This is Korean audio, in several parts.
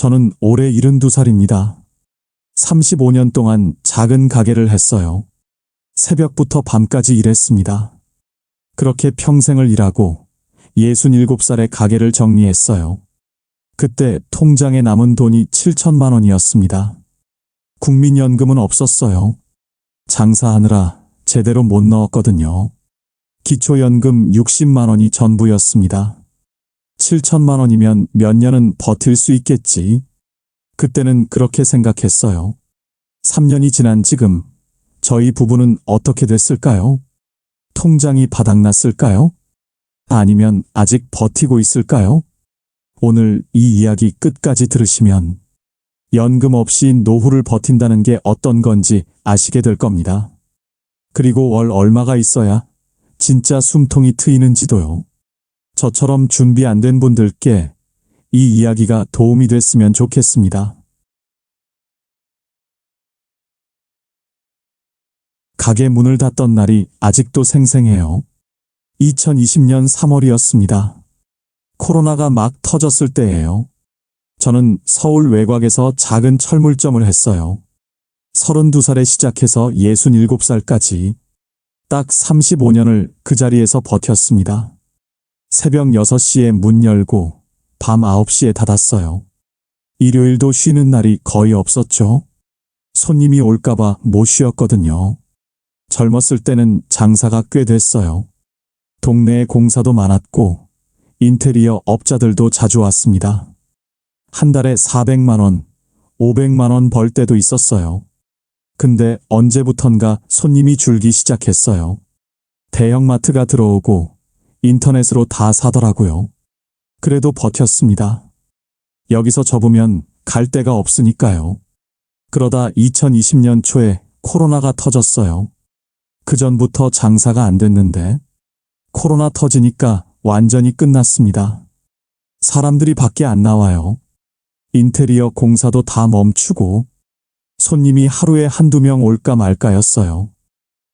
저는 올해 72살입니다. 35년 동안 작은 가게를 했어요. 새벽부터 밤까지 일했습니다. 그렇게 평생을 일하고 67살에 가게를 정리했어요. 그때 통장에 남은 돈이 7천만 원이었습니다. 국민연금은 없었어요. 장사하느라 제대로 못 넣었거든요. 기초연금 60만 원이 전부였습니다. 7천만 원이면 몇 년은 버틸 수 있겠지. 그때는 그렇게 생각했어요. 3년이 지난 지금 저희 부부는 어떻게 됐을까요? 통장이 바닥났을까요? 아니면 아직 버티고 있을까요? 오늘 이 이야기 끝까지 들으시면 연금 없이 노후를 버틴다는 게 어떤 건지 아시게 될 겁니다. 그리고 월 얼마가 있어야 진짜 숨통이 트이는지도요. 저처럼 준비 안 된 분들께 이 이야기가 도움이 됐으면 좋겠습니다. 가게 문을 닫던 날이 아직도 생생해요. 2020년 3월이었습니다. 코로나가 막 터졌을 때예요. 저는 서울 외곽에서 작은 철물점을 했어요. 32살에 시작해서 67살까지 딱 35년을 그 자리에서 버텼습니다. 새벽 6시에 문 열고 밤 9시에 닫았어요. 일요일도 쉬는 날이 거의 없었죠. 손님이 올까봐 못 쉬었거든요. 젊었을 때는 장사가 꽤 됐어요. 동네에 공사도 많았고 인테리어 업자들도 자주 왔습니다. 한 달에 400만 원, 500만 원 벌 때도 있었어요. 근데 언제부턴가 손님이 줄기 시작했어요. 대형마트가 들어오고 인터넷으로 다 사더라고요. 그래도 버텼습니다. 여기서 접으면 갈 데가 없으니까요. 그러다 2020년 초에 코로나가 터졌어요. 그전부터 장사가 안 됐는데 코로나 터지니까 완전히 끝났습니다. 사람들이 밖에 안 나와요. 인테리어 공사도 다 멈추고 손님이 하루에 한두 명 올까 말까였어요.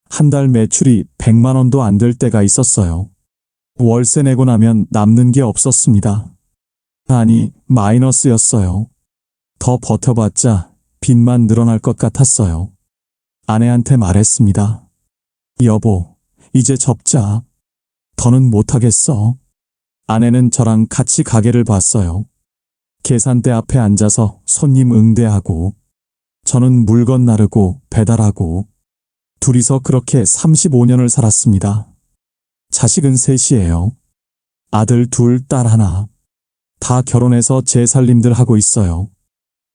한 달 매출이 100만 원도 안 될 때가 있었어요. 월세 내고 나면 남는 게 없었습니다. 아니, 마이너스였어요. 더 버텨봤자 빚만 늘어날 것 같았어요. 아내한테 말했습니다. 여보, 이제 접자. 더는 못하겠어. 아내는 저랑 같이 가게를 봤어요. 계산대 앞에 앉아서 손님 응대하고 저는 물건 나르고 배달하고 둘이서 그렇게 35년을 살았습니다. 자식은 셋이에요. 아들 둘, 딸 하나. 다 결혼해서 제 살림들 하고 있어요.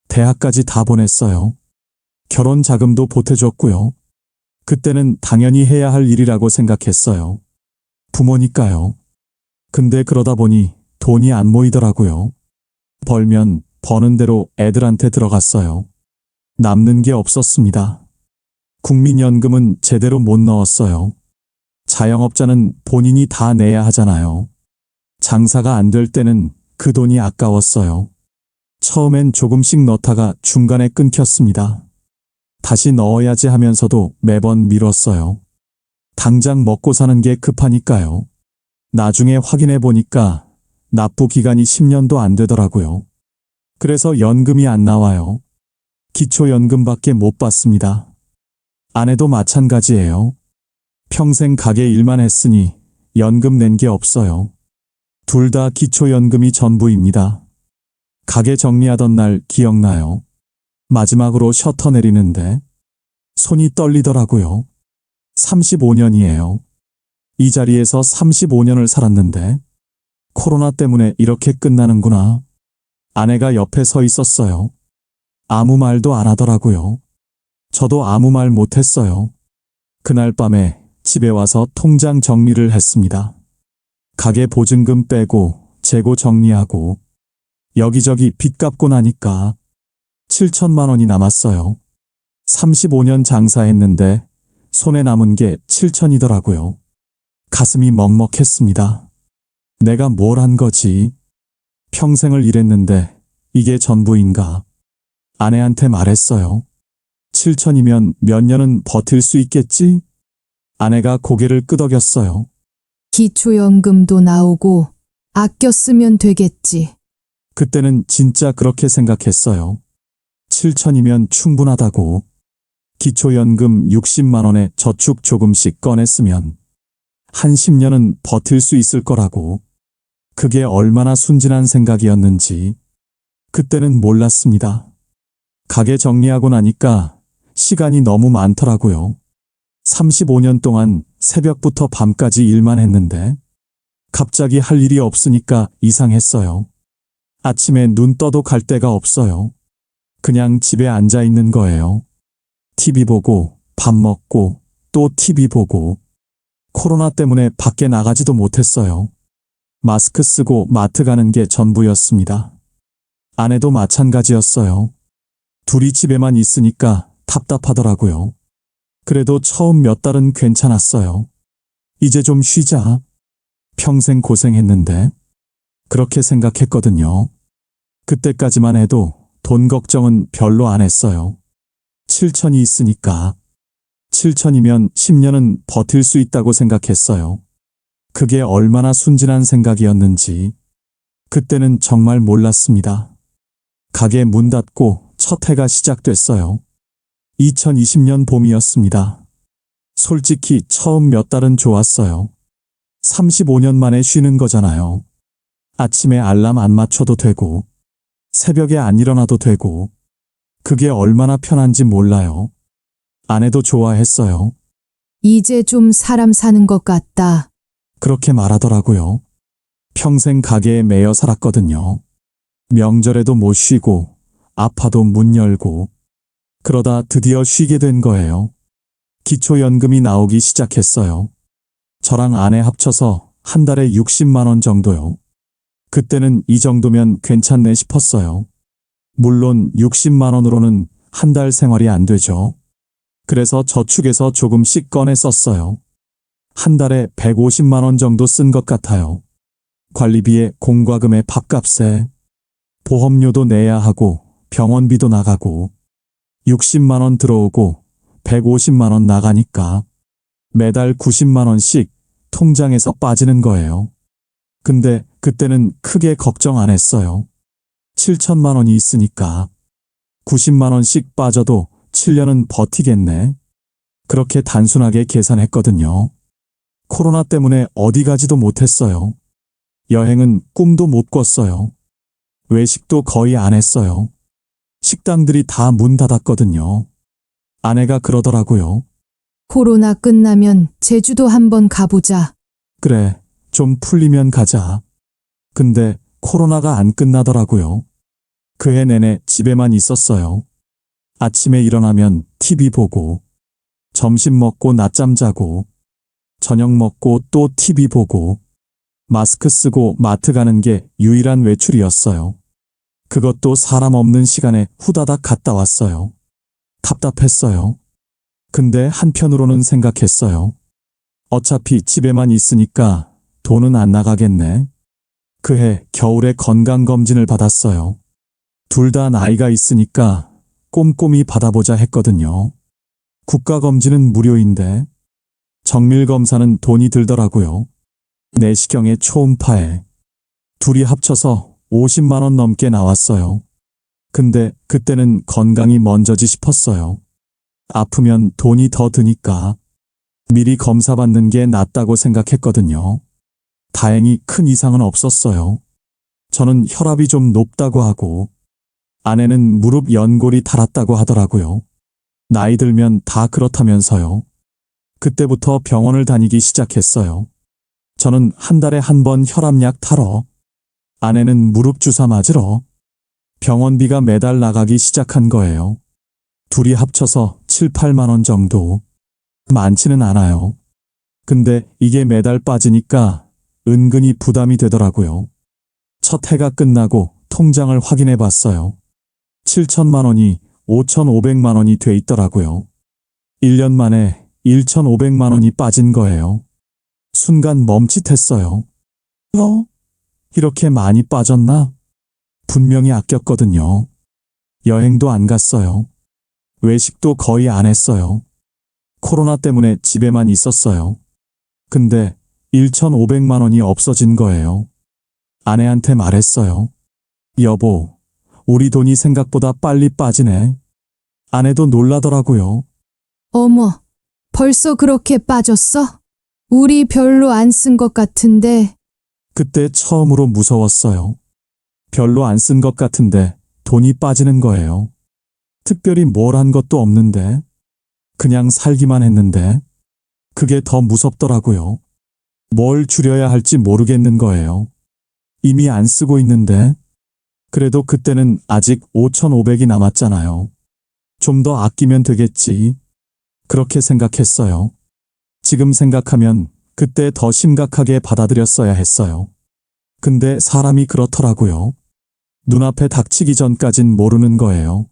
대학까지 다 보냈어요. 결혼 자금도 보태줬고요. 그때는 당연히 해야 할 일이라고 생각했어요. 부모니까요. 근데 그러다 보니 돈이 안 모이더라고요. 벌면 버는 대로 애들한테 들어갔어요. 남는 게 없었습니다. 국민연금은 제대로 못 넣었어요. 자영업자는 본인이 다 내야 하잖아요. 장사가 안 될 때는 그 돈이 아까웠어요. 처음엔 조금씩 넣다가 중간에 끊겼습니다. 다시 넣어야지 하면서도 매번 미뤘어요. 당장 먹고 사는 게 급하니까요. 나중에 확인해 보니까 납부 기간이 10년도 안 되더라고요. 그래서 연금이 안 나와요. 기초연금밖에 못 받습니다. 아내도 마찬가지예요. 평생 가게 일만 했으니 연금 낸 게 없어요. 둘 다 기초연금이 전부입니다. 가게 정리하던 날 기억나요. 마지막으로 셔터 내리는데 손이 떨리더라고요. 35년이에요. 이 자리에서 35년을 살았는데 코로나 때문에 이렇게 끝나는구나. 아내가 옆에 서 있었어요. 아무 말도 안 하더라고요. 저도 아무 말 못했어요. 그날 밤에 집에 와서 통장 정리를 했습니다. 가게 보증금 빼고 재고 정리하고 여기저기 빚 갚고 나니까 7천만 원이 남았어요. 35년 장사했는데 손에 남은 게 7천이더라고요. 가슴이 먹먹했습니다. 내가 뭘 한 거지? 평생을 일했는데 이게 전부인가? 아내한테 말했어요. 7천이면 몇 년은 버틸 수 있겠지? 아내가 고개를 끄덕였어요. 기초연금도 나오고 아껴 쓰면 되겠지. 그때는 진짜 그렇게 생각했어요. 7천이면 충분하다고. 기초연금 60만 원에 저축 조금씩 꺼냈으면 한 10년은 버틸 수 있을 거라고. 그게 얼마나 순진한 생각이었는지 그때는 몰랐습니다. 가게 정리하고 나니까 시간이 너무 많더라고요. 35년 동안 새벽부터 밤까지 일만 했는데 갑자기 할 일이 없으니까 이상했어요. 아침에 눈 떠도 갈 데가 없어요. 그냥 집에 앉아 있는 거예요. TV 보고, 밥 먹고, 또 TV 보고. 코로나 때문에 밖에 나가지도 못했어요. 마스크 쓰고 마트 가는 게 전부였습니다. 아내도 마찬가지였어요. 둘이 집에만 있으니까 답답하더라고요. 그래도 처음 몇 달은 괜찮았어요. 이제 좀 쉬자. 평생 고생했는데. 그렇게 생각했거든요. 그때까지만 해도 돈 걱정은 별로 안 했어요. 7천이 있으니까. 7천이면 10년은 버틸 수 있다고 생각했어요. 그게 얼마나 순진한 생각이었는지 그때는 정말 몰랐습니다. 가게 문 닫고 첫 해가 시작됐어요. 2020년 봄이었습니다. 솔직히 처음 몇 달은 좋았어요. 35년 만에 쉬는 거잖아요. 아침에 알람 안 맞춰도 되고, 새벽에 안 일어나도 되고, 그게 얼마나 편한지 몰라요. 아내도 좋아했어요. 이제 좀 사람 사는 것 같다. 그렇게 말하더라고요. 평생 가게에 매여 살았거든요. 명절에도 못 쉬고, 아파도 문 열고, 그러다 드디어 쉬게 된 거예요. 기초연금이 나오기 시작했어요. 저랑 아내 합쳐서 한 달에 60만 원 정도요. 그때는 이 정도면 괜찮네 싶었어요. 물론 60만 원으로는 한 달 생활이 안 되죠. 그래서 저축해서 조금씩 꺼내 썼어요. 한 달에 150만 원 정도 쓴 것 같아요. 관리비에 공과금에 밥값에 보험료도 내야 하고 병원비도 나가고 60만 원 들어오고 150만 원 나가니까 매달 90만 원씩 통장에서 빠지는 거예요. 근데 그때는 크게 걱정 안 했어요. 7천만 원이 있으니까 90만 원씩 빠져도 7년은 버티겠네. 그렇게 단순하게 계산했거든요. 코로나 때문에 어디 가지도 못했어요. 여행은 꿈도 못 꿨어요. 외식도 거의 안 했어요. 식당들이 다 문 닫았거든요. 아내가 그러더라고요. 코로나 끝나면 제주도 한번 가보자. 그래, 좀 풀리면 가자. 근데 코로나가 안 끝나더라고요. 그 해 내내 집에만 있었어요. 아침에 일어나면 TV 보고, 점심 먹고 낮잠 자고, 저녁 먹고 또 TV 보고, 마스크 쓰고 마트 가는 게 유일한 외출이었어요. 그것도 사람 없는 시간에 후다닥 갔다 왔어요. 답답했어요. 근데 한편으로는 생각했어요. 어차피 집에만 있으니까 돈은 안 나가겠네. 그해 겨울에 건강검진을 받았어요. 둘 다 나이가 있으니까 꼼꼼히 받아보자 했거든요. 국가검진은 무료인데 정밀검사는 돈이 들더라고요. 내시경에 초음파에 둘이 합쳐서 50만 원 넘게 나왔어요. 근데 그때는 건강이 먼저지 싶었어요. 아프면 돈이 더 드니까 미리 검사받는 게 낫다고 생각했거든요. 다행히 큰 이상은 없었어요. 저는 혈압이 좀 높다고 하고 아내는 무릎 연골이 닳았다고 하더라고요. 나이 들면 다 그렇다면서요. 그때부터 병원을 다니기 시작했어요. 저는 한 달에 한 번 혈압약 타러, 아내는 무릎 주사 맞으러 병원비가 매달 나가기 시작한 거예요. 둘이 합쳐서 7, 8만 원 정도. 많지는 않아요. 근데 이게 매달 빠지니까 은근히 부담이 되더라고요. 첫 해가 끝나고 통장을 확인해 봤어요. 7천만 원이 5,500만 원이 돼 있더라고요. 1년 만에 1,500만 원이 빠진 거예요. 순간 멈칫했어요. 이렇게 많이 빠졌나? 분명히 아꼈거든요. 여행도 안 갔어요. 외식도 거의 안 했어요. 코로나 때문에 집에만 있었어요. 근데 1,500만 원이 없어진 거예요. 아내한테 말했어요. 여보, 우리 돈이 생각보다 빨리 빠지네. 아내도 놀라더라고요. 어머, 벌써 그렇게 빠졌어? 우리 별로 안 쓴 것 같은데. 그때 처음으로 무서웠어요. 별로 안 쓴 것 같은데 돈이 빠지는 거예요. 특별히 뭘 한 것도 없는데. 그냥 살기만 했는데. 그게 더 무섭더라고요. 뭘 줄여야 할지 모르겠는 거예요. 이미 안 쓰고 있는데. 그래도 그때는 아직 5,500이 남았잖아요. 좀 더 아끼면 되겠지. 그렇게 생각했어요. 지금 생각하면 그때 더 심각하게 받아들였어야 했어요. 근데 사람이 그렇더라고요. 눈앞에 닥치기 전까진 모르는 거예요.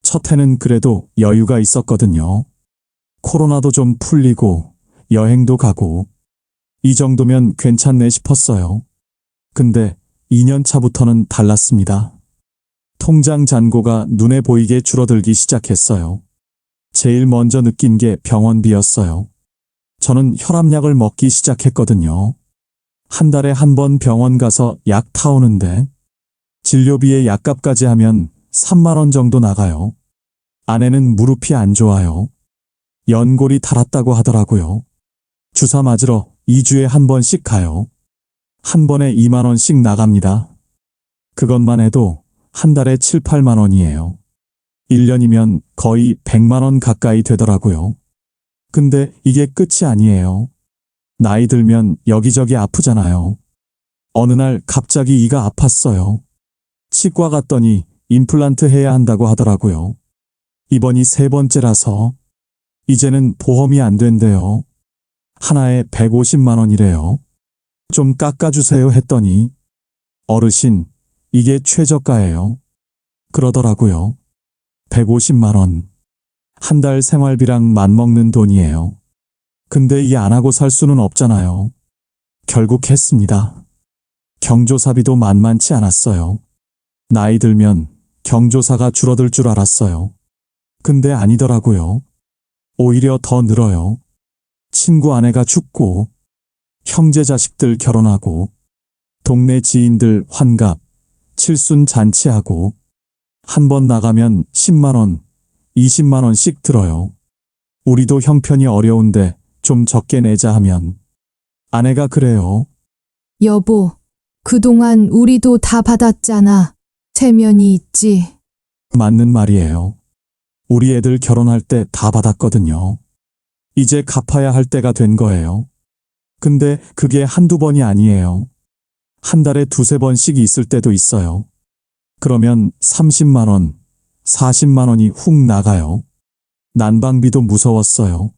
첫 해는 그래도 여유가 있었거든요. 코로나도 좀 풀리고 여행도 가고 이 정도면 괜찮네 싶었어요. 근데 2년 차부터는 달랐습니다. 통장 잔고가 눈에 보이게 줄어들기 시작했어요. 제일 먼저 느낀 게 병원비였어요. 저는 혈압약을 먹기 시작했거든요. 한 달에 한 번 병원 가서 약 타오는데 진료비에 약값까지 하면 3만 원 정도 나가요. 아내는 무릎이 안 좋아요. 연골이 닳았다고 하더라고요. 주사 맞으러 2주에 한 번씩 가요. 한 번에 2만 원씩 나갑니다. 그것만 해도 한 달에 7, 8만 원이에요. 1년이면 거의 100만 원 가까이 되더라고요. 근데 이게 끝이 아니에요. 나이 들면 여기저기 아프잖아요. 어느 날 갑자기 이가 아팠어요. 치과 갔더니 임플란트 해야 한다고 하더라고요. 이번이 세 번째라서 이제는 보험이 안 된대요. 하나에 150만 원이래요. 좀 깎아주세요 했더니 어르신, 이게 최저가예요. 그러더라고요. 150만 원. 한 달 생활비랑 맞먹는 돈이에요. 근데 이 안 하고 살 수는 없잖아요. 결국 했습니다. 경조사비도 만만치 않았어요. 나이 들면 경조사가 줄어들 줄 알았어요. 근데 아니더라고요. 오히려 더 늘어요. 친구 아내가 죽고, 형제 자식들 결혼하고, 동네 지인들 환갑, 칠순 잔치하고, 한 번 나가면 10만 원, 20만 원씩 들어요. 우리도 형편이 어려운데 좀 적게 내자 하면 아내가 그래요. 여보, 그동안 우리도 다 받았잖아. 체면이 있지. 맞는 말이에요. 우리 애들 결혼할 때 다 받았거든요. 이제 갚아야 할 때가 된 거예요. 근데 그게 한두 번이 아니에요. 한 달에 두세 번씩 있을 때도 있어요. 그러면 30만 원, 40만 원이 훅 나가요. 난방비도 무서웠어요.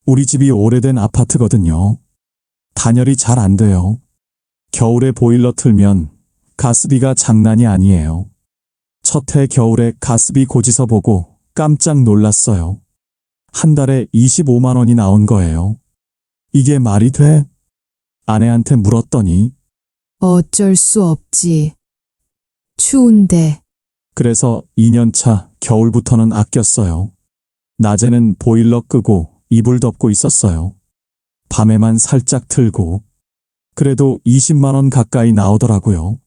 우리 집이 오래된 아파트거든요. 단열이 잘 안 돼요. 겨울에 보일러 틀면 가스비가 장난이 아니에요. 첫 해 겨울에 가스비 고지서 보고 깜짝 놀랐어요. 한 달에 25만 원이 나온 거예요. 이게 말이 돼? 아내한테 물었더니 어쩔 수 없지. 추운데. 그래서 2년 차 겨울부터는 아꼈어요. 낮에는 보일러 끄고 이불 덮고 있었어요. 밤에만 살짝 틀고. 그래도 20만 원 가까이 나오더라고요.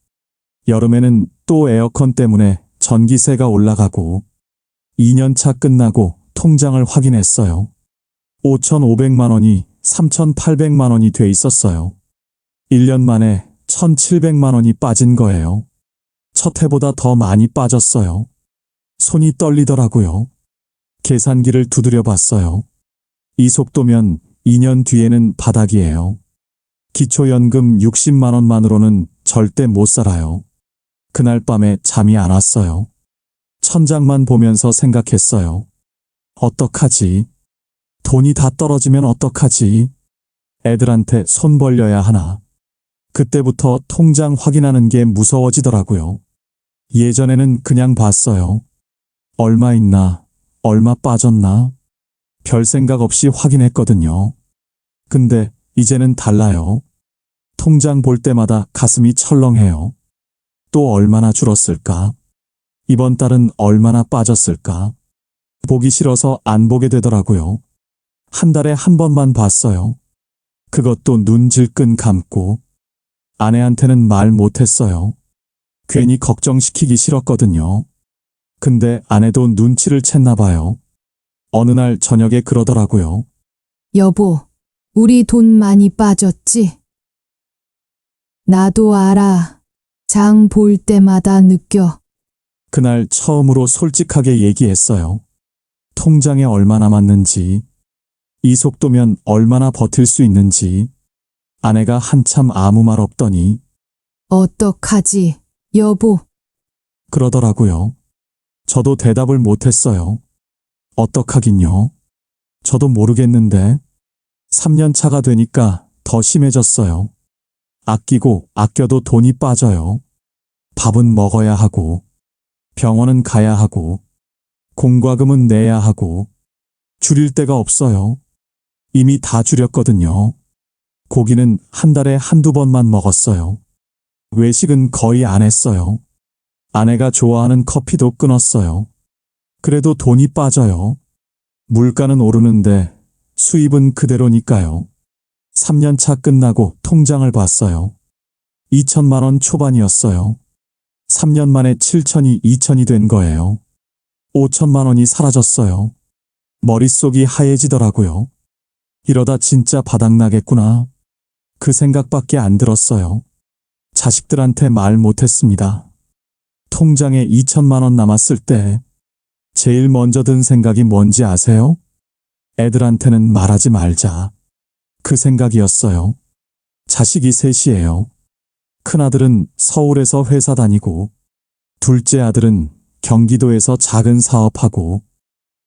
여름에는 또 에어컨 때문에 전기세가 올라가고 2년 차 끝나고 통장을 확인했어요. 5,500만 원이 3,800만 원이 돼 있었어요. 1년 만에 1,700만 원이 빠진 거예요. 첫 해보다 더 많이 빠졌어요. 손이 떨리더라고요. 계산기를 두드려 봤어요. 이 속도면 2년 뒤에는 바닥이에요. 기초연금 60만 원만으로는 절대 못 살아요. 그날 밤에 잠이 안 왔어요. 천장만 보면서 생각했어요. 어떡하지? 돈이 다 떨어지면 어떡하지? 애들한테 손 벌려야 하나? 그때부터 통장 확인하는 게 무서워지더라고요. 예전에는 그냥 봤어요. 얼마 있나? 얼마 빠졌나? 별 생각 없이 확인했거든요. 근데 이제는 달라요. 통장 볼 때마다 가슴이 철렁해요. 또 얼마나 줄었을까? 이번 달은 얼마나 빠졌을까? 보기 싫어서 안 보게 되더라고요. 한 달에 한 번만 봤어요. 그것도 눈 질끈 감고. 아내한테는 말 못했어요. 괜히 걱정시키기 싫었거든요. 근데 아내도 눈치를 챘나 봐요. 어느 날 저녁에 그러더라고요. 여보, 우리 돈 많이 빠졌지? 나도 알아. 장 볼 때마다 느껴. 그날 처음으로 솔직하게 얘기했어요. 통장에 얼마 남았는지, 이 속도면 얼마나 버틸 수 있는지. 아내가 한참 아무 말 없더니 어떡하지, 여보? 그러더라고요. 저도 대답을 못했어요. 어떡하긴요. 저도 모르겠는데 3년 차가 되니까 더 심해졌어요. 아끼고 아껴도 돈이 빠져요. 밥은 먹어야 하고, 병원은 가야 하고, 공과금은 내야 하고, 줄일 데가 없어요. 이미 다 줄였거든요. 고기는 한 달에 한두 번만 먹었어요. 외식은 거의 안 했어요. 아내가 좋아하는 커피도 끊었어요. 그래도 돈이 빠져요. 물가는 오르는데 수입은 그대로니까요. 3년 차 끝나고 통장을 봤어요. 2천만 원 초반이었어요. 3년 만에 7천이 2천이 된 거예요. 5천만 원이 사라졌어요. 머릿속이 하얘지더라고요. 이러다 진짜 바닥나겠구나. 그 생각밖에 안 들었어요. 자식들한테 말 못했습니다. 통장에 2천만 원 남았을 때 제일 먼저 든 생각이 뭔지 아세요? 애들한테는 말하지 말자. 그 생각이었어요. 자식이 셋이에요. 큰아들은 서울에서 회사 다니고, 둘째 아들은 경기도에서 작은 사업하고,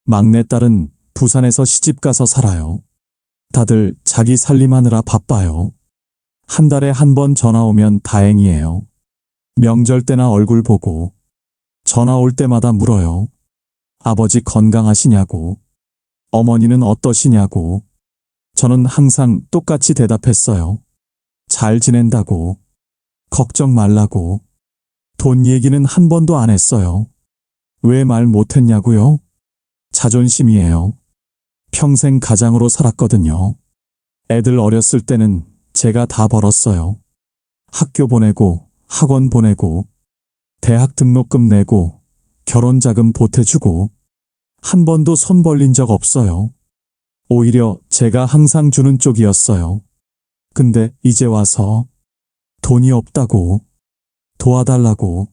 막내딸은 부산에서 시집가서 살아요. 다들 자기 살림하느라 바빠요. 한 달에 한 번 전화 오면 다행이에요. 명절 때나 얼굴 보고, 전화 올 때마다 물어요. 아버지 건강하시냐고, 어머니는 어떠시냐고. 저는 항상 똑같이 대답했어요. 잘 지낸다고, 걱정 말라고. 돈 얘기는 한 번도 안 했어요. 왜 말 못했냐고요? 자존심이에요. 평생 가장으로 살았거든요. 애들 어렸을 때는 제가 다 벌었어요. 학교 보내고, 학원 보내고, 대학 등록금 내고, 결혼 자금 보태주고, 한 번도 손 벌린 적 없어요. 오히려 제가 항상 주는 쪽이었어요. 근데 이제 와서 돈이 없다고, 도와달라고,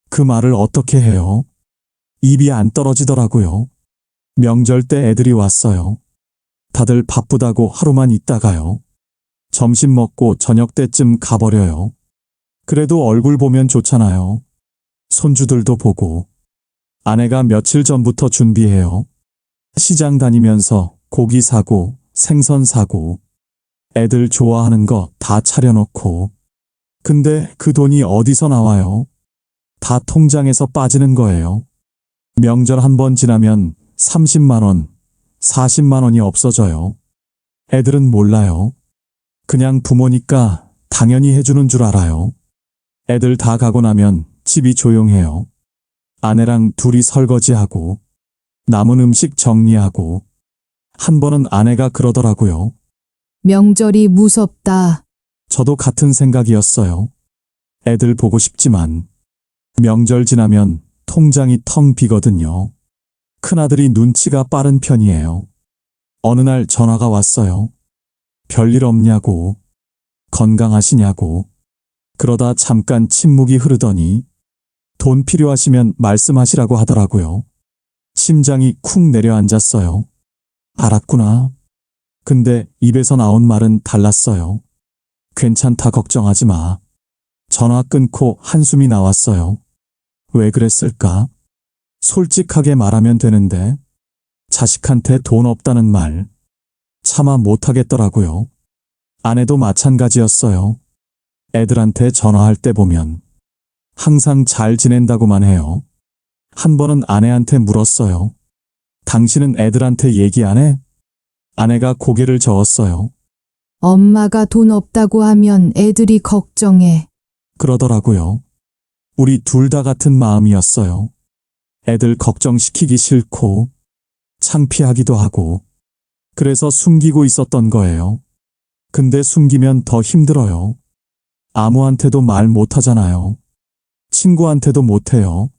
그 말을 어떻게 해요? 입이 안 떨어지더라고요. 명절 때 애들이 왔어요. 다들 바쁘다고 하루만 있다가요. 점심 먹고 저녁 때쯤 가버려요. 그래도 얼굴 보면 좋잖아요. 손주들도 보고. 아내가 며칠 전부터 준비해요. 시장 다니면서 고기 사고, 생선 사고, 애들 좋아하는 거 다 차려놓고. 근데 그 돈이 어디서 나와요? 다 통장에서 빠지는 거예요. 명절 한 번 지나면 30만 원, 40만 원이 없어져요. 애들은 몰라요. 그냥 부모니까 당연히 해주는 줄 알아요. 애들 다 가고 나면 집이 조용해요. 아내랑 둘이 설거지하고, 남은 음식 정리하고. 한 번은 아내가 그러더라고요. 명절이 무섭다. 저도 같은 생각이었어요. 애들 보고 싶지만 명절 지나면 통장이 텅 비거든요. 큰아들이 눈치가 빠른 편이에요. 어느 날 전화가 왔어요. 별일 없냐고, 건강하시냐고. 그러다 잠깐 침묵이 흐르더니 돈 필요하시면 말씀하시라고 하더라고요. 심장이 쿵 내려앉았어요. 알았구나. 근데 입에서 나온 말은 달랐어요. 괜찮다, 걱정하지 마. 전화 끊고 한숨이 나왔어요. 왜 그랬을까? 솔직하게 말하면 되는데 자식한테 돈 없다는 말 차마 못하겠더라고요. 아내도 마찬가지였어요. 애들한테 전화할 때 보면 항상 잘 지낸다고만 해요. 한 번은 아내한테 물었어요. 당신은 애들한테 얘기 안 해? 아내가 고개를 저었어요. 엄마가 돈 없다고 하면 애들이 걱정해. 그러더라고요. 우리 둘 다 같은 마음이었어요. 애들 걱정시키기 싫고 창피하기도 하고 그래서 숨기고 있었던 거예요. 근데 숨기면 더 힘들어요. 아무한테도 말 못하잖아요. 친구한테도 못해요.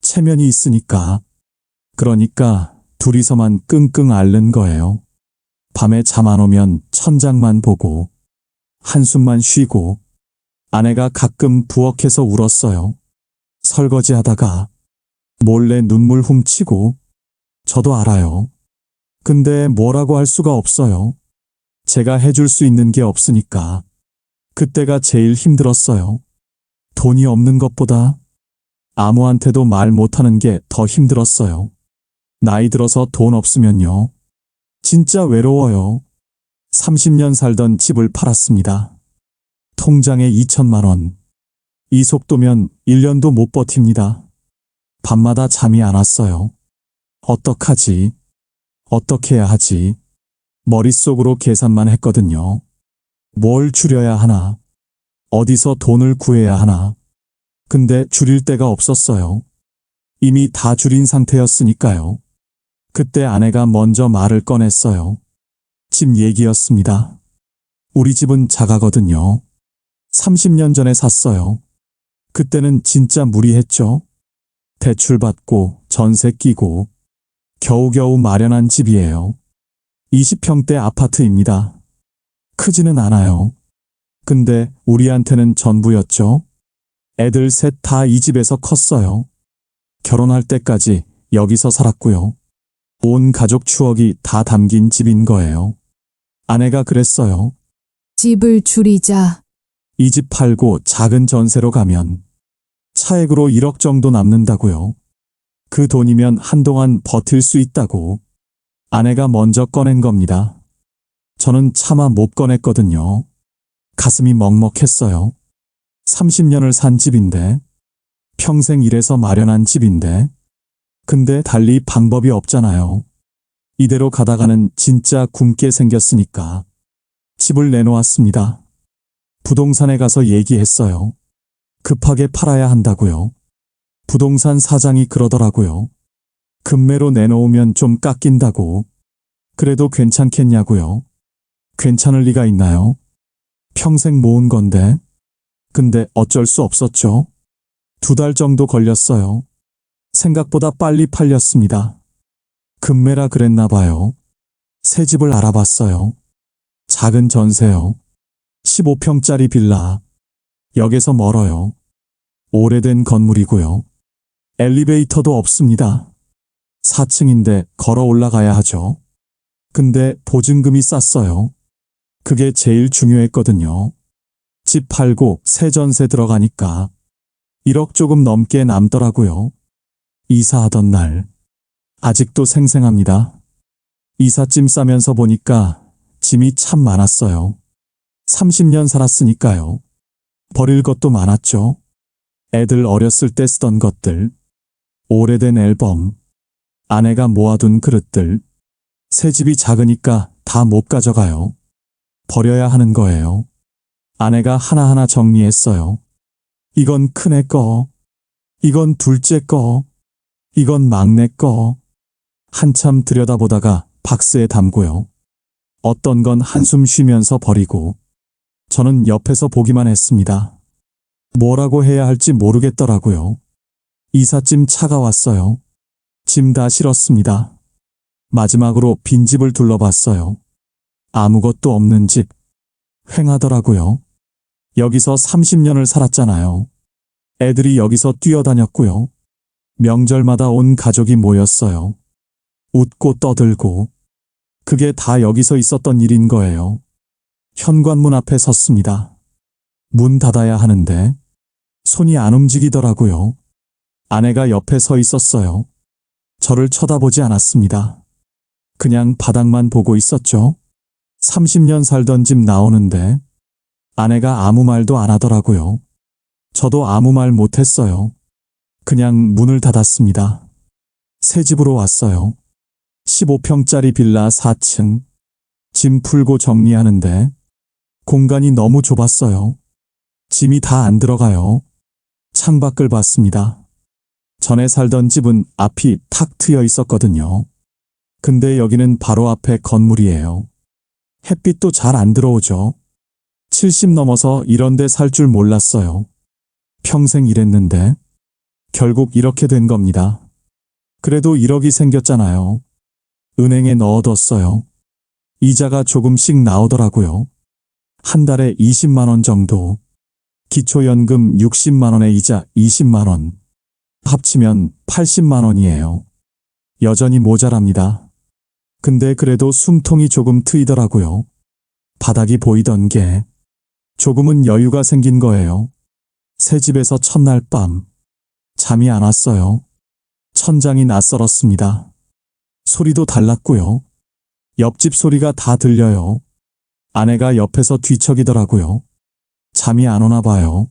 체면이 있으니까. 그러니까 둘이서만 끙끙 앓는 거예요. 밤에 잠 안 오면 천장만 보고 한숨만 쉬고 아내가 가끔 부엌에서 울었어요. 설거지 하다가 몰래 눈물 훔치고 저도 알아요. 근데 뭐라고 할 수가 없어요. 제가 해줄 수 있는 게 없으니까. 그때가 제일 힘들었어요. 돈이 없는 것보다 아무한테도 말 못하는 게 더 힘들었어요. 나이 들어서 돈 없으면요. 진짜 외로워요. 30년 살던 집을 팔았습니다. 통장에 2천만 원. 이 속도면 1년도 못 버팁니다. 밤마다 잠이 안 왔어요. 어떡하지? 어떻게 해야 하지? 머릿속으로 계산만 했거든요. 뭘 줄여야 하나? 어디서 돈을 구해야 하나? 근데 줄일 데가 없었어요. 이미 다 줄인 상태였으니까요. 그때 아내가 먼저 말을 꺼냈어요. 집 얘기였습니다. 우리 집은 작아거든요. 30년 전에 샀어요. 그때는 진짜 무리했죠. 대출 받고 전세 끼고 겨우겨우 마련한 집이에요. 20평대 아파트입니다. 크지는 않아요. 근데 우리한테는 전부였죠. 애들 셋 다 이 집에서 컸어요. 결혼할 때까지 여기서 살았고요. 온 가족 추억이 다 담긴 집인 거예요. 아내가 그랬어요. 집을 줄이자. 이 집 팔고 작은 전세로 가면 차액으로 1억 정도 남는다고요. 그 돈이면 한동안 버틸 수 있다고. 아내가 먼저 꺼낸 겁니다. 저는 차마 못 꺼냈거든요. 가슴이 먹먹했어요. 30년을 산 집인데, 평생 일해서 마련한 집인데, 근데 달리 방법이 없잖아요. 이대로 가다가는 진짜 굶게 생겼으니까. 집을 내놓았습니다. 부동산에 가서 얘기했어요. 급하게 팔아야 한다고요. 부동산 사장이 그러더라고요. 급매로 내놓으면 좀 깎인다고. 그래도 괜찮겠냐고요. 괜찮을 리가 있나요? 평생 모은 건데. 근데 어쩔 수 없었죠. 2달 정도 걸렸어요. 생각보다 빨리 팔렸습니다. 급매라 그랬나 봐요. 새 집을 알아봤어요. 작은 전세요. 15평짜리 빌라. 역에서 멀어요. 오래된 건물이고요. 엘리베이터도 없습니다. 4층인데 걸어 올라가야 하죠. 근데 보증금이 쌌어요. 그게 제일 중요했거든요. 집 팔고 새 전세 들어가니까 1억 조금 넘게 남더라고요. 이사하던 날. 아직도 생생합니다. 이삿짐 싸면서 보니까 짐이 참 많았어요. 30년 살았으니까요. 버릴 것도 많았죠. 애들 어렸을 때 쓰던 것들, 오래된 앨범, 아내가 모아둔 그릇들. 새 집이 작으니까 다 못 가져가요. 버려야 하는 거예요. 아내가 하나하나 정리했어요. 이건 큰애 거, 이건 둘째 거, 이건 막내 거. 한참 들여다보다가 박스에 담고요. 어떤 건 한숨 쉬면서 버리고, 저는 옆에서 보기만 했습니다. 뭐라고 해야 할지 모르겠더라고요. 이삿짐 차가 왔어요. 짐 다 실었습니다. 마지막으로 빈집을 둘러봤어요. 아무것도 없는 집. 휑하더라고요. 여기서 30년을 살았잖아요. 애들이 여기서 뛰어다녔고요. 명절마다 온 가족이 모였어요. 웃고 떠들고. 그게 다 여기서 있었던 일인 거예요. 현관문 앞에 섰습니다. 문 닫아야 하는데 손이 안 움직이더라고요. 아내가 옆에 서 있었어요. 저를 쳐다보지 않았습니다. 그냥 바닥만 보고 있었죠. 30년 살던 집 나오는데 아내가 아무 말도 안 하더라고요. 저도 아무 말 못했어요. 그냥 문을 닫았습니다. 새 집으로 왔어요. 15평짜리 빌라 4층. 짐 풀고 정리하는데 공간이 너무 좁았어요. 짐이 다 안 들어가요. 창밖을 봤습니다. 전에 살던 집은 앞이 탁 트여 있었거든요. 근데 여기는 바로 앞에 건물이에요. 햇빛도 잘 안 들어오죠. 70 넘어서 이런 데 살 줄 몰랐어요. 평생 일했는데 결국 이렇게 된 겁니다. 그래도 1억이 생겼잖아요. 은행에 넣어뒀어요. 이자가 조금씩 나오더라고요. 한 달에 20만 원 정도. 기초연금 60만 원에 이자 20만 원. 합치면 80만 원이에요. 여전히 모자랍니다. 근데 그래도 숨통이 조금 트이더라고요. 바닥이 보이던 게 조금은 여유가 생긴 거예요. 새 집에서 첫날 밤 잠이 안 왔어요. 천장이 낯설었습니다. 소리도 달랐고요. 옆집 소리가 다 들려요. 아내가 옆에서 뒤척이더라고요. 잠이 안 오나 봐요.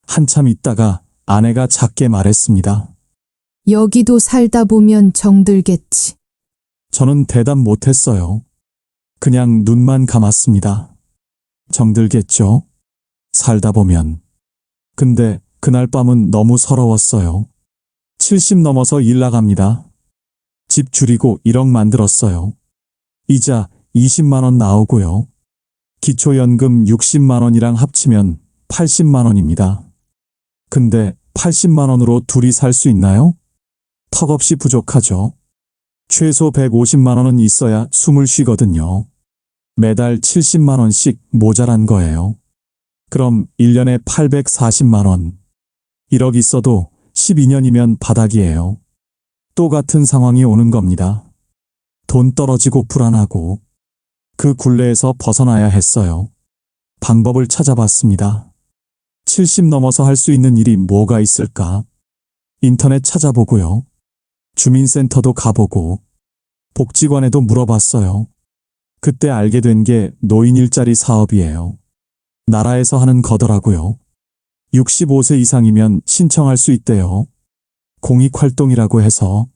한참 있다가 아내가 작게 말했습니다. 여기도 살다 보면 정들겠지. 저는 대답 못했어요. 그냥 눈만 감았습니다. 정들겠죠? 살다 보면. 근데 그날 밤은 너무 서러웠어요. 70 넘어서 일 나갑니다. 집 줄이고 1억 만들었어요. 이자 20만 원 나오고요. 기초연금 60만 원이랑 합치면 80만 원입니다. 근데 80만 원으로 둘이 살 수 있나요? 턱없이 부족하죠. 최소 150만 원은 있어야 숨을 쉬거든요. 매달 70만 원씩 모자란 거예요. 그럼 1년에 840만 원. 1억 있어도 12년이면 바닥이에요. 또 같은 상황이 오는 겁니다. 돈 떨어지고 불안하고 그 굴레에서 벗어나야 했어요. 방법을 찾아봤습니다. 70 넘어서 할 수 있는 일이 뭐가 있을까? 인터넷 찾아보고요. 주민센터도 가보고 복지관에도 물어봤어요. 그때 알게 된 게 노인 일자리 사업이에요. 나라에서 하는 거더라고요. 65세 이상이면 신청할 수 있대요. 공익활동이라고 해서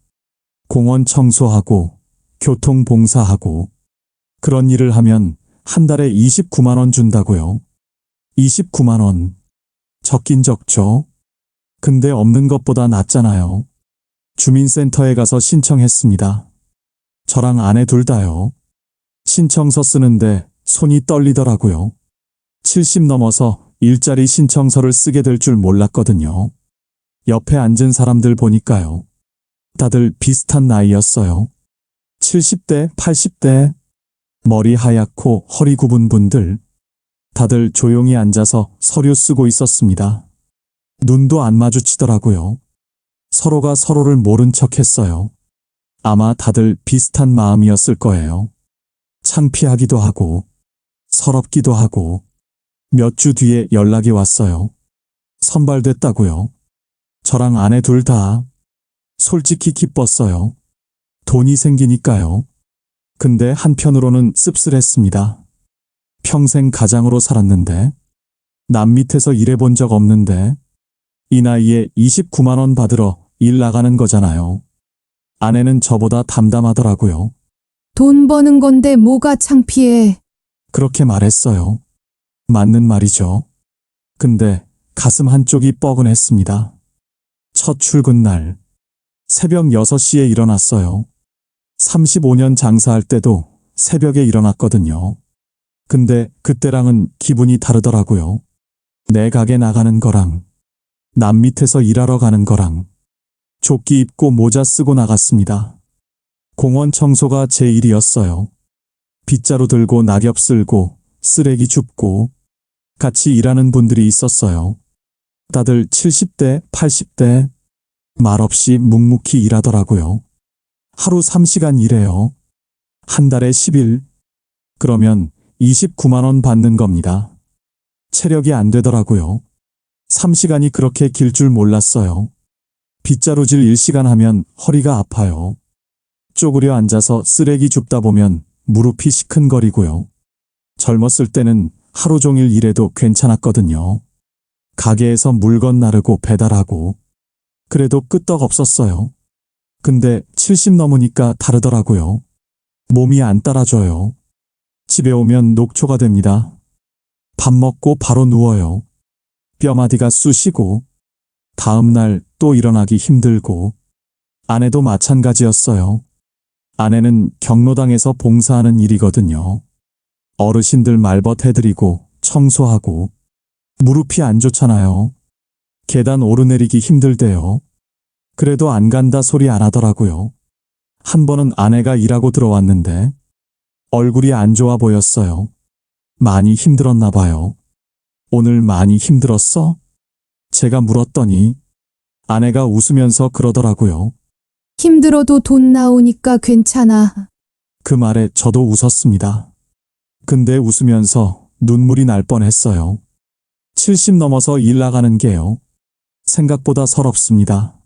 공원 청소하고 교통봉사하고 그런 일을 하면 한 달에 29만 원 준다고요. 29만 원. 적긴 적죠. 근데 없는 것보다 낫잖아요. 주민센터에 가서 신청했습니다. 저랑 아내 둘 다요. 신청서 쓰는데 손이 떨리더라고요. 70 넘어서 일자리 신청서를 쓰게 될 줄 몰랐거든요. 옆에 앉은 사람들 보니까요. 다들 비슷한 나이였어요. 70대, 80대, 머리 하얗고 허리 굽은 분들. 다들 조용히 앉아서 서류 쓰고 있었습니다. 눈도 안 마주치더라고요. 서로가 서로를 모른 척 했어요. 아마 다들 비슷한 마음이었을 거예요. 창피하기도 하고, 서럽기도 하고, 몇 주 뒤에 연락이 왔어요. 선발됐다고요. 저랑 아내 둘 다 솔직히 기뻤어요. 돈이 생기니까요. 근데 한편으로는 씁쓸했습니다. 평생 가장으로 살았는데, 남 밑에서 일해본 적 없는데, 이 나이에 29만 원 받으러 일 나가는 거잖아요. 아내는 저보다 담담하더라고요. 돈 버는 건데 뭐가 창피해. 그렇게 말했어요. 맞는 말이죠. 근데 가슴 한쪽이 뻐근했습니다. 첫 출근 날, 새벽 6시에 일어났어요. 35년 장사할 때도 새벽에 일어났거든요. 근데 그때랑은 기분이 다르더라고요. 내 가게 나가는 거랑, 남 밑에서 일하러 가는 거랑, 조끼 입고 모자 쓰고 나갔습니다. 공원 청소가 제 일이었어요. 빗자루 들고 낙엽 쓸고, 쓰레기 줍고, 같이 일하는 분들이 있었어요. 다들 70대, 80대, 말없이 묵묵히 일하더라고요. 하루 3시간 일해요. 한 달에 10일. 그러면 29만 원 받는 겁니다. 체력이 안 되더라고요. 3시간이 그렇게 길 줄 몰랐어요. 빗자루질 1시간 하면 허리가 아파요. 쪼그려 앉아서 쓰레기 줍다 보면 무릎이 시큰거리고요. 젊었을 때는 하루 종일 일해도 괜찮았거든요. 가게에서 물건 나르고 배달하고 그래도 끄떡없었어요. 근데 70 넘으니까 다르더라고요. 몸이 안 따라줘요. 집에 오면 녹초가 됩니다. 밥 먹고 바로 누워요. 뼈마디가 쑤시고 다음 날 또 일어나기 힘들고 아내도 마찬가지였어요. 아내는 경로당에서 봉사하는 일이거든요. 어르신들 말벗 해드리고 청소하고 무릎이 안 좋잖아요. 계단 오르내리기 힘들대요. 그래도 안 간다 소리 안 하더라고요. 한 번은 아내가 일하고 들어왔는데 얼굴이 안 좋아 보였어요. 많이 힘들었나 봐요. 오늘 많이 힘들었어? 제가 물었더니 아내가 웃으면서 그러더라고요. 힘들어도 돈 나오니까 괜찮아. 그 말에 저도 웃었습니다. 근데 웃으면서 눈물이 날 뻔했어요. 70 넘어서 일 나가는 게요. 생각보다 서럽습니다.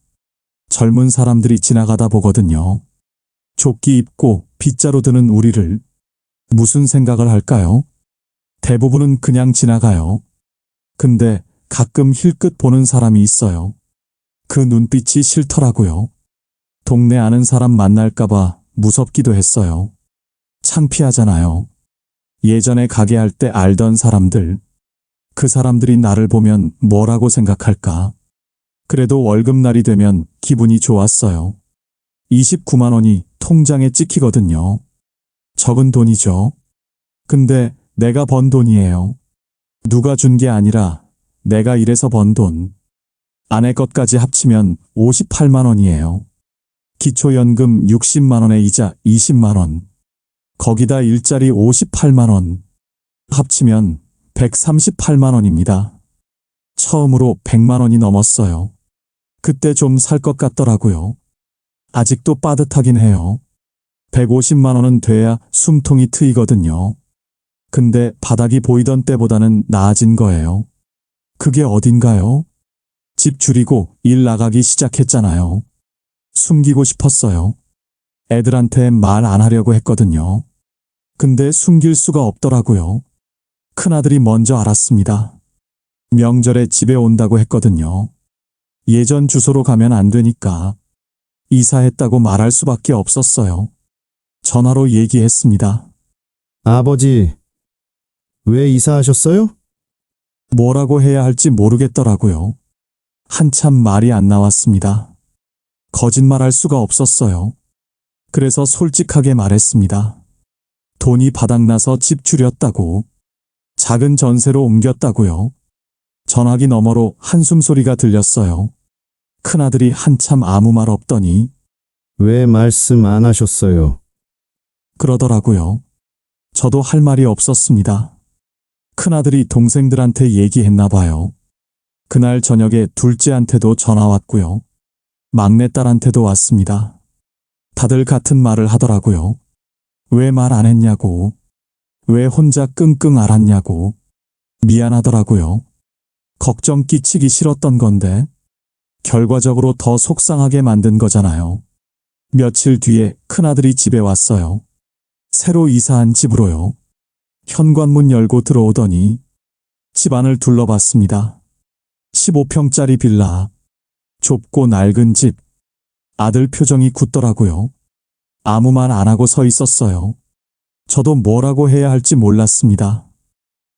젊은 사람들이 지나가다 보거든요. 조끼 입고 빗자루 드는 우리를 무슨 생각을 할까요? 대부분은 그냥 지나가요. 근데 가끔 힐끗 보는 사람이 있어요. 그 눈빛이 싫더라고요. 동네 아는 사람 만날까봐 무섭기도 했어요. 창피하잖아요. 예전에 가게 할 때 알던 사람들, 그 사람들이 나를 보면 뭐라고 생각할까? 그래도 월급날이 되면 기분이 좋았어요. 29만 원이 통장에 찍히거든요. 적은 돈이죠. 근데 내가 번 돈이에요. 누가 준 게 아니라 내가 일해서 번 돈. 아내 것까지 합치면 58만 원이에요. 기초연금 60만 원에 이자 20만 원. 거기다 일자리 58만 원. 합치면 138만 원입니다. 처음으로 100만 원이 넘었어요. 그때 좀 살 것 같더라고요. 아직도 빠듯하긴 해요. 150만 원은 돼야 숨통이 트이거든요. 근데 바닥이 보이던 때보다는 나아진 거예요. 그게 어딘가요? 집 줄이고 일 나가기 시작했잖아요. 숨기고 싶었어요. 애들한테 말 안 하려고 했거든요. 근데 숨길 수가 없더라고요. 큰아들이 먼저 알았습니다. 명절에 집에 온다고 했거든요. 예전 주소로 가면 안 되니까 이사했다고 말할 수밖에 없었어요. 전화로 얘기했습니다. 아버지, 왜 이사하셨어요? 뭐라고 해야 할지 모르겠더라고요. 한참 말이 안 나왔습니다. 거짓말할 수가 없었어요. 그래서 솔직하게 말했습니다. 돈이 바닥나서 집 줄였다고. 작은 전세로 옮겼다고요. 전화기 너머로 한숨 소리가 들렸어요. 큰아들이 한참 아무 말 없더니 왜 말씀 안 하셨어요? 그러더라고요. 저도 할 말이 없었습니다. 큰아들이 동생들한테 얘기했나 봐요. 그날 저녁에 둘째한테도 전화 왔고요. 막내딸한테도 왔습니다. 다들 같은 말을 하더라고요. 왜 말 안 했냐고. 왜 혼자 끙끙 앓았냐고. 미안하더라고요. 걱정 끼치기 싫었던 건데 결과적으로 더 속상하게 만든 거잖아요. 며칠 뒤에 큰아들이 집에 왔어요. 새로 이사한 집으로요. 현관문 열고 들어오더니 집안을 둘러봤습니다. 15평짜리 빌라. 좁고 낡은 집. 아들 표정이 굳더라고요. 아무 말 안 하고 서 있었어요. 저도 뭐라고 해야 할지 몰랐습니다.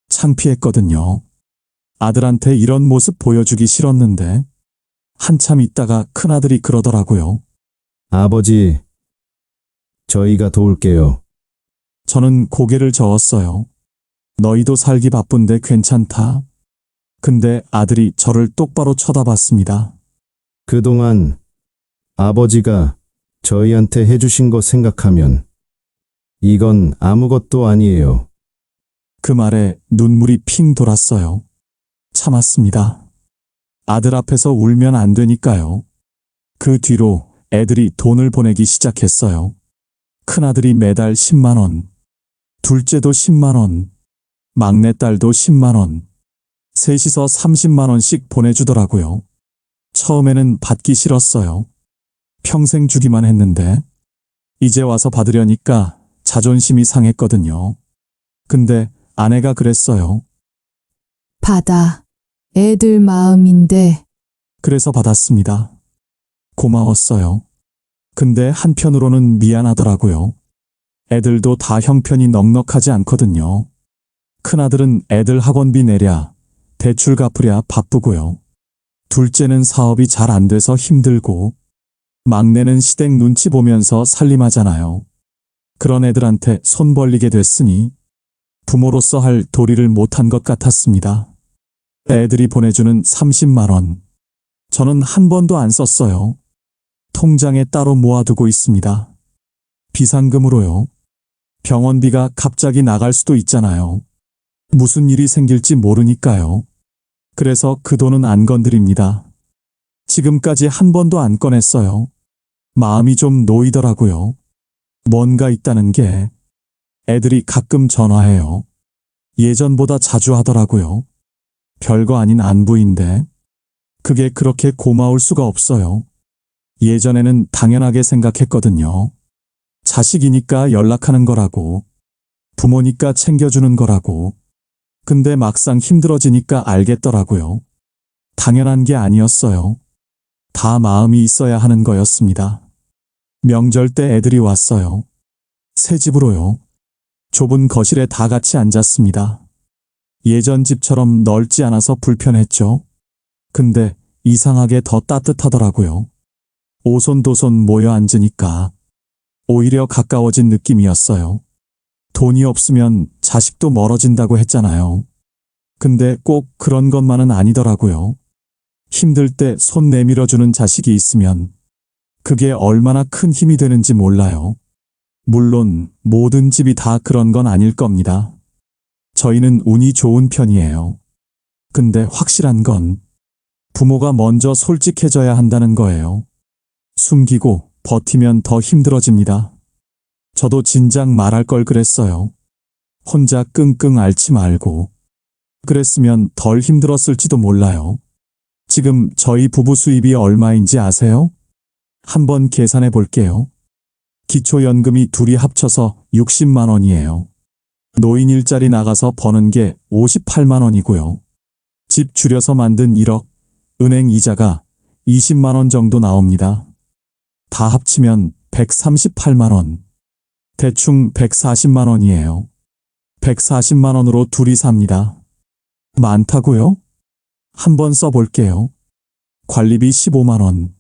창피했거든요. 아들한테 이런 모습 보여주기 싫었는데 한참 있다가 큰아들이 그러더라고요. 아버지, 저희가 도울게요. 저는 고개를 저었어요. 너희도 살기 바쁜데 괜찮다. 근데 아들이 저를 똑바로 쳐다봤습니다. 그동안 아버지가 저희한테 해주신 거 생각하면 이건 아무것도 아니에요. 그 말에 눈물이 핑 돌았어요. 참았습니다. 아들 앞에서 울면 안 되니까요. 그 뒤로 애들이 돈을 보내기 시작했어요. 큰아들이 매달 10만 원, 둘째도 10만 원, 막내딸도 10만 원, 셋이서 30만 원씩 보내주더라고요. 처음에는 받기 싫었어요. 평생 주기만 했는데 이제 와서 받으려니까 자존심이 상했거든요. 근데 아내가 그랬어요. 받아. 애들 마음인데. 그래서 받았습니다. 고마웠어요. 근데 한편으로는 미안하더라고요. 애들도 다 형편이 넉넉하지 않거든요. 큰아들은 애들 학원비 내랴, 대출 갚으랴 바쁘고요. 둘째는 사업이 잘 안 돼서 힘들고, 막내는 시댁 눈치 보면서 살림하잖아요. 그런 애들한테 손 벌리게 됐으니 부모로서 할 도리를 못한 것 같았습니다. 애들이 보내주는 30만 원, 저는 한 번도 안 썼어요. 통장에 따로 모아두고 있습니다. 비상금으로요. 병원비가 갑자기 나갈 수도 있잖아요. 무슨 일이 생길지 모르니까요. 그래서 그 돈은 안 건드립니다. 지금까지 한 번도 안 꺼냈어요. 마음이 좀 놓이더라고요. 뭔가 있다는 게. 애들이 가끔 전화해요. 예전보다 자주 하더라고요. 별거 아닌 안부인데 그게 그렇게 고마울 수가 없어요. 예전에는 당연하게 생각했거든요. 자식이니까 연락하는 거라고, 부모니까 챙겨주는 거라고. 근데 막상 힘들어지니까 알겠더라고요. 당연한 게 아니었어요. 다 마음이 있어야 하는 거였습니다. 명절 때 애들이 왔어요. 새 집으로요. 좁은 거실에 다 같이 앉았습니다. 예전 집처럼 넓지 않아서 불편했죠. 근데 이상하게 더 따뜻하더라고요. 오손도손 모여 앉으니까 오히려 가까워진 느낌이었어요. 돈이 없으면 자식도 멀어진다고 했잖아요. 근데 꼭 그런 것만은 아니더라고요. 힘들 때 손 내밀어주는 자식이 있으면 그게 얼마나 큰 힘이 되는지 몰라요. 물론 모든 집이 다 그런 건 아닐 겁니다. 저희는 운이 좋은 편이에요. 근데 확실한 건 부모가 먼저 솔직해져야 한다는 거예요. 숨기고 버티면 더 힘들어집니다. 저도 진작 말할 걸 그랬어요. 혼자 끙끙 앓지 말고. 그랬으면 덜 힘들었을지도 몰라요. 지금 저희 부부 수입이 얼마인지 아세요? 한번 계산해 볼게요. 기초연금이 둘이 합쳐서 60만 원이에요. 노인 일자리 나가서 버는 게 58만 원이고요. 집 줄여서 만든 1억, 은행 이자가 20만 원 정도 나옵니다. 다 합치면 138만 원. 대충 140만 원이에요. 140만 원으로 둘이 삽니다. 많다고요? 한번 써볼게요. 관리비 15만 원.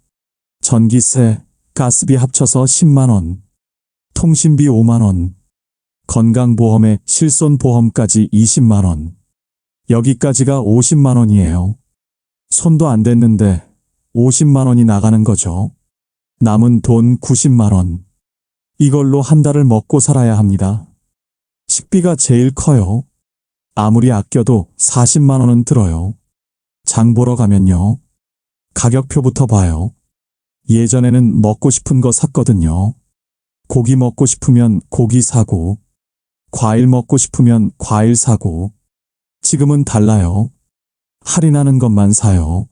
전기세, 가스비 합쳐서 10만 원. 통신비 5만 원. 건강보험에 실손보험까지 20만 원. 여기까지가 50만 원이에요. 손도 안 댔는데 50만 원이 나가는 거죠. 남은 돈 90만 원. 이걸로 한 달을 먹고 살아야 합니다. 식비가 제일 커요. 아무리 아껴도 40만 원은 들어요. 장 보러 가면요. 가격표부터 봐요. 예전에는 먹고 싶은 거 샀거든요. 고기 먹고 싶으면 고기 사고, 과일 먹고 싶으면 과일 사고. 지금은 달라요. 할인하는 것만 사요.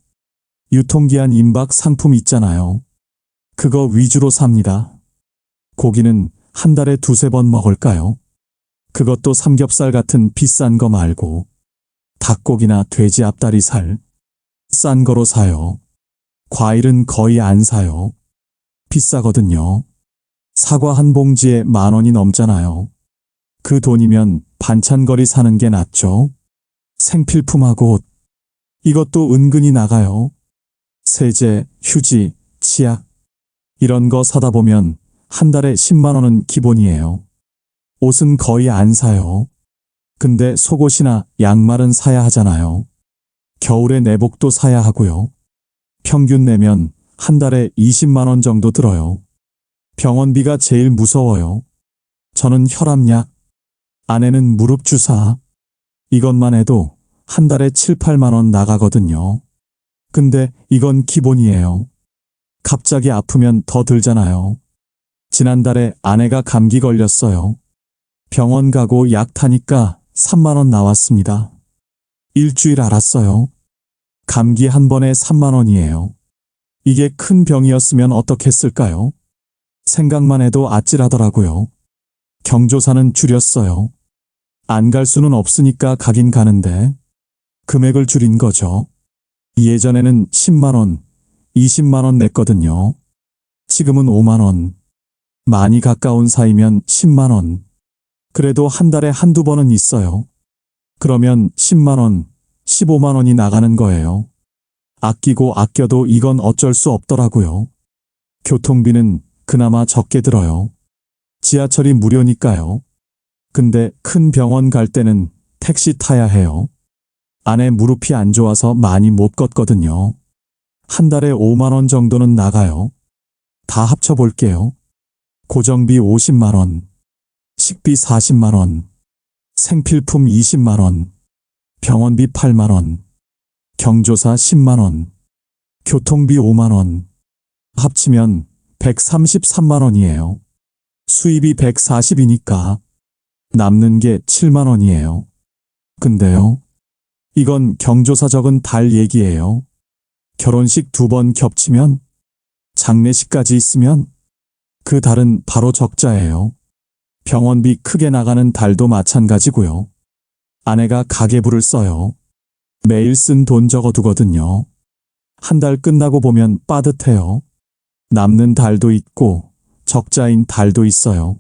유통기한 임박 상품 있잖아요. 그거 위주로 삽니다. 고기는 한 달에 2~3번 먹을까요? 그것도 삼겹살 같은 비싼 거 말고 닭고기나 돼지 앞다리살 싼 거로 사요. 과일은 거의 안 사요. 비싸거든요. 사과 한 봉지에 10,000원이 넘잖아요. 그 돈이면 반찬거리 사는 게 낫죠. 생필품하고 옷. 이것도 은근히 나가요. 세제, 휴지, 치약. 이런 거 사다 보면 한 달에 10만 원은 기본이에요. 옷은 거의 안 사요. 근데 속옷이나 양말은 사야 하잖아요. 겨울에 내복도 사야 하고요. 평균 내면 한 달에 20만 원 정도 들어요. 병원비가 제일 무서워요. 저는 혈압약, 아내는 무릎 주사. 이것만 해도 한 달에 7~8만 원 나가거든요. 근데 이건 기본이에요. 갑자기 아프면 더 들잖아요. 지난달에 아내가 감기 걸렸어요. 병원 가고 약 타니까 3만 원 나왔습니다. 일주일 앓았어요. 감기 한 번에 3만 원이에요. 이게 큰 병이었으면 어떻겠을까요? 생각만 해도 아찔하더라고요. 경조사는 줄였어요. 안 갈 수는 없으니까 가긴 가는데 금액을 줄인 거죠. 예전에는 10만 원, 20만 원 냈거든요. 지금은 5만 원. 많이 가까운 사이면 10만 원. 그래도 한 달에 한두 번은 있어요. 그러면 10만 원, 15만 원이 나가는 거예요. 아끼고 아껴도 이건 어쩔 수 없더라고요. 교통비는 그나마 적게 들어요. 지하철이 무료니까요. 근데 큰 병원 갈 때는 택시 타야 해요. 아내 무릎이 안 좋아서 많이 못 걷거든요. 한 달에 5만 원 정도는 나가요. 다 합쳐볼게요. 고정비 50만 원, 식비 40만 원, 생필품 20만 원, 병원비 8만 원, 경조사 10만 원, 교통비 5만 원, 합치면 133만 원이에요. 수입이 140이니까 남는 게 7만 원이에요. 근데요, 이건 경조사 적은 달 얘기예요. 결혼식 2번 겹치면, 장례식까지 있으면 그 달은 바로 적자예요. 병원비 크게 나가는 달도 마찬가지고요. 아내가 가계부를 써요. 매일 쓴 돈 적어두거든요. 한 달 끝나고 보면 빠듯해요. 남는 달도 있고 적자인 달도 있어요.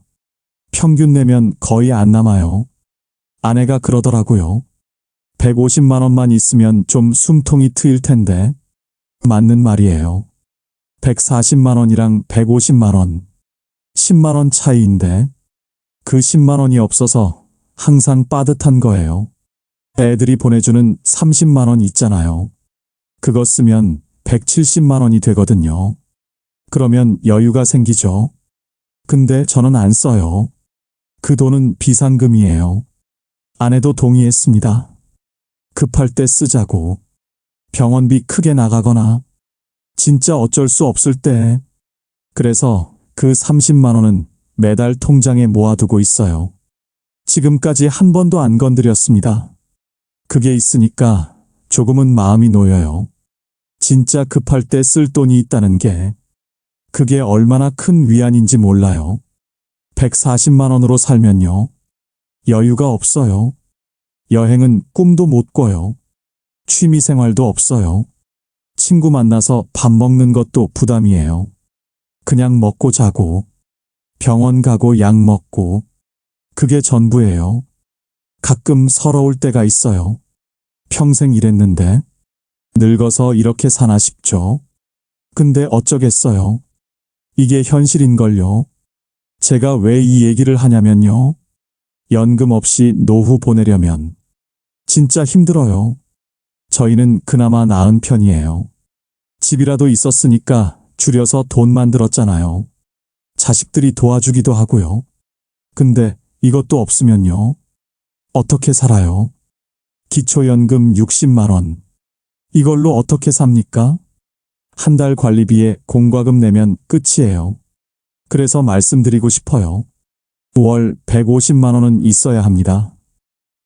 평균 내면 거의 안 남아요. 아내가 그러더라고요. 150만 원만 있으면 좀 숨통이 트일 텐데. 맞는 말이에요. 140만 원이랑 150만 원, 10만 원 차이인데 그 10만 원이 없어서 항상 빠듯한 거예요. 애들이 보내주는 30만 원 있잖아요. 그거 쓰면 170만 원이 되거든요. 그러면 여유가 생기죠. 근데 저는 안 써요. 그 돈은 비상금이에요. 아내도 동의했습니다. 급할 때 쓰자고. 병원비 크게 나가거나 진짜 어쩔 수 없을 때. 그래서 그 30만 원은 매달 통장에 모아두고 있어요. 지금까지 한 번도 안 건드렸습니다. 그게 있으니까 조금은 마음이 놓여요. 진짜 급할 때 쓸 돈이 있다는 게 그게 얼마나 큰 위안인지 몰라요. 140만 원으로 살면요. 여유가 없어요. 여행은 꿈도 못 꿔요. 취미 생활도 없어요. 친구 만나서 밥 먹는 것도 부담이에요. 그냥 먹고 자고, 병원 가고 약 먹고, 그게 전부예요. 가끔 서러울 때가 있어요. 평생 일했는데, 늙어서 이렇게 사나 싶죠. 근데 어쩌겠어요. 이게 현실인걸요. 제가 왜 이 얘기를 하냐면요. 연금 없이 노후 보내려면 진짜 힘들어요. 저희는 그나마 나은 편이에요. 집이라도 있었으니까 줄여서 돈 만들었잖아요. 자식들이 도와주기도 하고요. 근데 이것도 없으면요. 어떻게 살아요? 기초연금 60만 원. 이걸로 어떻게 삽니까? 한 달 관리비에 공과금 내면 끝이에요. 그래서 말씀드리고 싶어요. 월 150만 원은 있어야 합니다.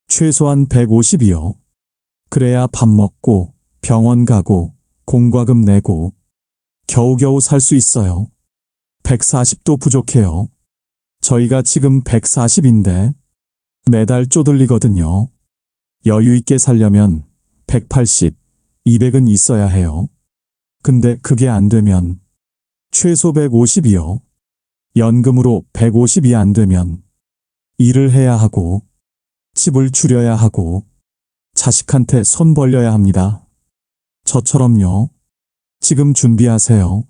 최소한 150이요. 그래야 밥 먹고, 병원 가고, 공과금 내고, 겨우겨우 살 수 있어요. 140도 부족해요. 저희가 지금 140인데 매달 쪼들리거든요. 여유 있게 살려면 180, 200은 있어야 해요. 근데 그게 안 되면 최소 150이요. 연금으로 150이 안 되면 일을 해야 하고, 집을 줄여야 하고, 자식한테 손 벌려야 합니다. 저처럼요. 지금 준비하세요.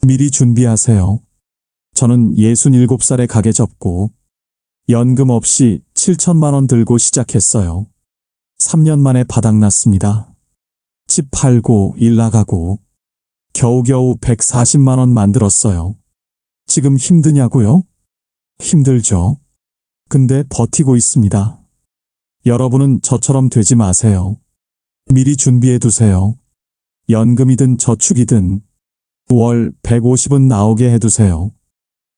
미리 준비하세요. 저는 67살에 가게 접고 연금 없이 7천만 원 들고 시작했어요. 3년 만에 바닥났습니다. 집 팔고 일 나가고 겨우겨우 140만 원 만들었어요. 지금 힘드냐고요? 힘들죠. 근데 버티고 있습니다. 여러분은 저처럼 되지 마세요. 미리 준비해 두세요. 연금이든 저축이든 월 150은 나오게 해두세요.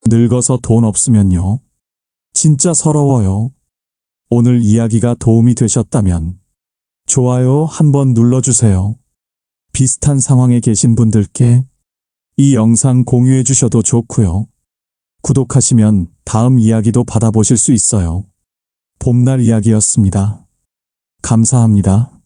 늙어서 돈 없으면요. 진짜 서러워요. 오늘 이야기가 도움이 되셨다면 좋아요 한번 눌러주세요. 비슷한 상황에 계신 분들께 이 영상 공유해 주셔도 좋고요. 구독하시면 다음 이야기도 받아보실 수 있어요. 봄날 이야기였습니다. 감사합니다.